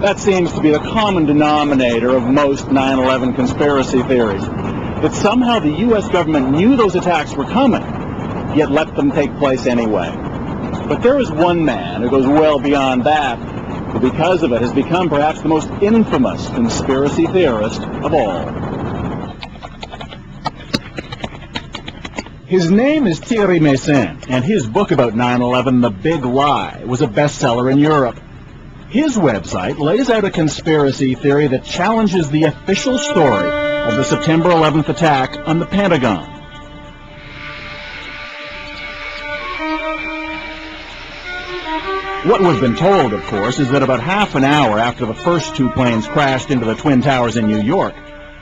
That seems to be the common denominator of most 9/11 conspiracy theories, that somehow the U.S. government knew those attacks were coming, yet let them take place anyway. But there is one man who goes well beyond that, who because of it has become perhaps the most infamous conspiracy theorist of all. His name is Thierry Meyssan, and his book about 9/11, The Big Lie, was a bestseller in Europe. His website lays out a conspiracy theory that challenges the official story of the September 11th attack on the Pentagon. What we've been told, of course, is that about half an hour after the first two planes crashed into the Twin Towers in New York,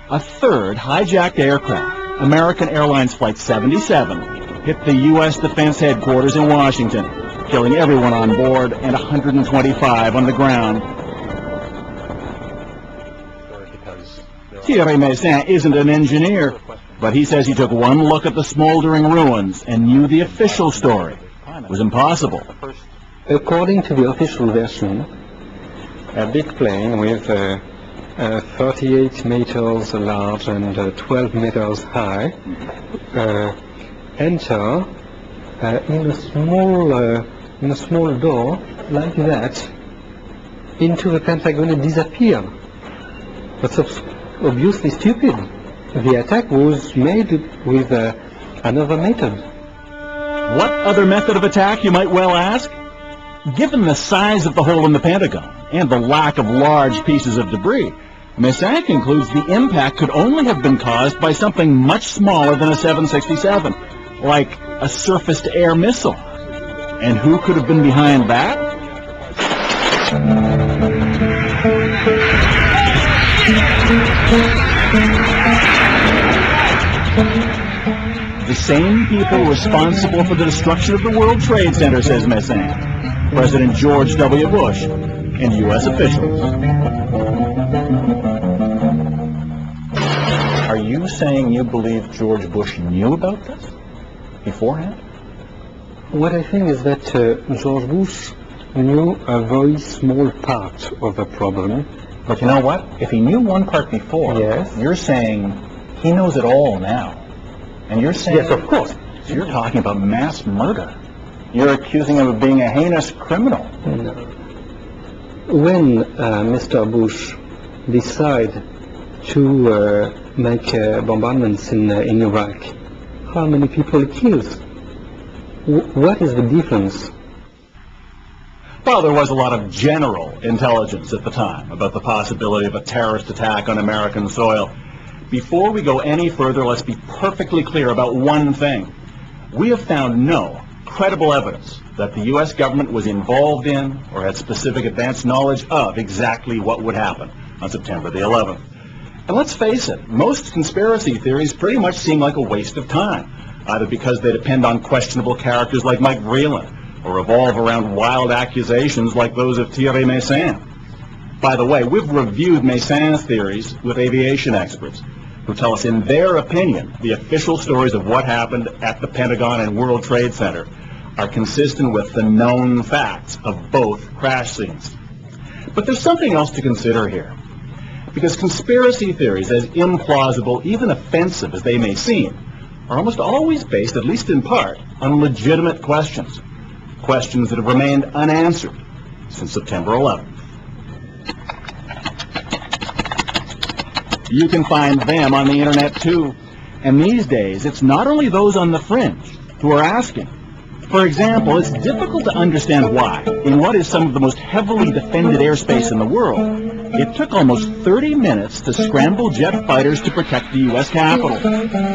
a third hijacked aircraft, American Airlines Flight 77, hit the U.S. Defense Headquarters in Washington, killing everyone on board and 125 on the ground. Thierry Meyssan isn't an engineer, but he says he took one look at the smoldering ruins and knew the official story was impossible. According to the official version, a big plane with 38 meters large and 12 meters high enter in a small door like that into the Pentagon and disappear. That's obviously stupid. The attack was made with another method. What other method of attack, you might well ask? Given the size of the hole in the Pentagon and the lack of large pieces of debris, Meyssan concludes the impact could only have been caused by something much smaller than a 767, like a surface-to-air missile. And who could have been behind that? The same people responsible for the destruction of the World Trade Center, says Meyssan. President George W. Bush and U.S. officials. Are you saying you believe George Bush knew about this beforehand? What I think is that George Bush knew a very small part of the problem. But you know what? If he knew one part before, yes, you're saying he knows it all now. And you're saying... Yes, of course. So you're talking about mass murder. You're accusing him of being a heinous criminal. No. When Mr. Bush decided to make bombardments in Iraq, how many people he kills? What is the difference? Well, there was a lot of general intelligence at the time about the possibility of a terrorist attack on American soil. Before we go any further, let's be perfectly clear about one thing. We have found no credible evidence that the U.S. government was involved in or had specific advanced knowledge of exactly what would happen on September the 11th. And let's face it, most conspiracy theories pretty much seem like a waste of time, either because they depend on questionable characters like Mike Vreeland or revolve around wild accusations like those of Thierry Meyssan. By the way, we've reviewed Meyssan's theories with aviation experts who tell us, in their opinion, the official stories of what happened at the Pentagon and World Trade Center are consistent with the known facts of both crash scenes. But there's something else to consider here. Because conspiracy theories, as implausible, even offensive as they may seem, are almost always based, at least in part, on legitimate questions. Questions that have remained unanswered since September 11th. You can find them on the internet too. And these days, it's not only those on the fringe who are asking. For example, it's difficult to understand why, in what is some of the most heavily defended airspace in the world, it took almost 30 minutes to scramble jet fighters to protect the U.S. Capitol.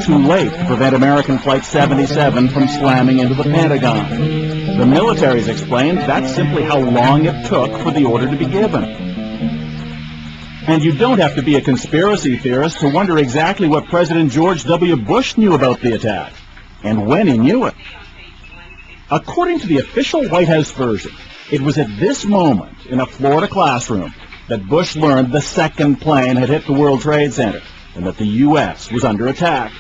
Too late to prevent American Flight 77 from slamming into the Pentagon. The military's explained that's simply how long it took for the order to be given. And you don't have to be a conspiracy theorist to wonder exactly what President George W. Bush knew about the attack, and when he knew it. According to the official White House version, it was at this moment in a Florida classroom that Bush learned the second plane had hit the World Trade Center and that the U.S. was under attack.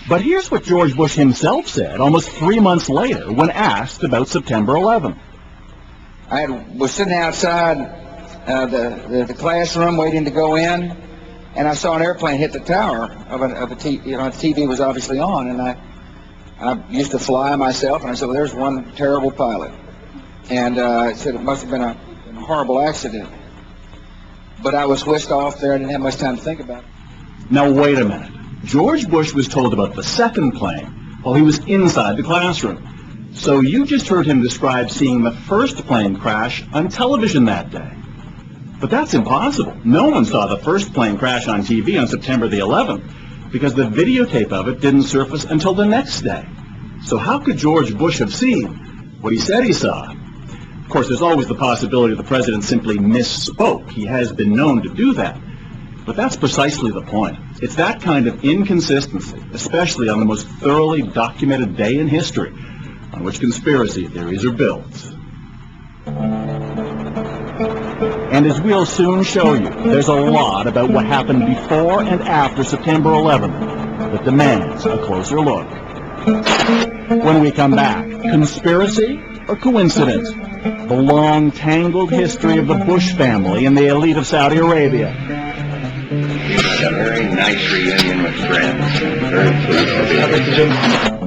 But here's what George Bush himself said almost 3 months later when asked about September 11th. I was sitting outside the classroom waiting to go in, and I saw an airplane hit the tower of a TV. You know, the TV was obviously on, and I used to fly myself, and I said, well, there's one terrible pilot. And I said it must have been a horrible accident. But I was whisked off there. I didn't have much time to think about it. Now, wait a minute. George Bush was told about the second plane while he was inside the classroom. So you just heard him describe seeing the first plane crash on television that day. But that's impossible. No one saw the first plane crash on TV on September the 11th because the videotape of it didn't surface until the next day. So how could George Bush have seen what he said he saw? Of course, there's always the possibility the president simply misspoke. He has been known to do that. But that's precisely the point. It's that kind of inconsistency, especially on the most thoroughly documented day in history, on which conspiracy theories are built. And as we'll soon show you, there's a lot about what happened before and after September 11th that demands a closer look. When we come back, conspiracy or coincidence? The long, tangled history of the Bush family and the elite of Saudi Arabia. We had a very nice reunion with friends. Very pleased to be here.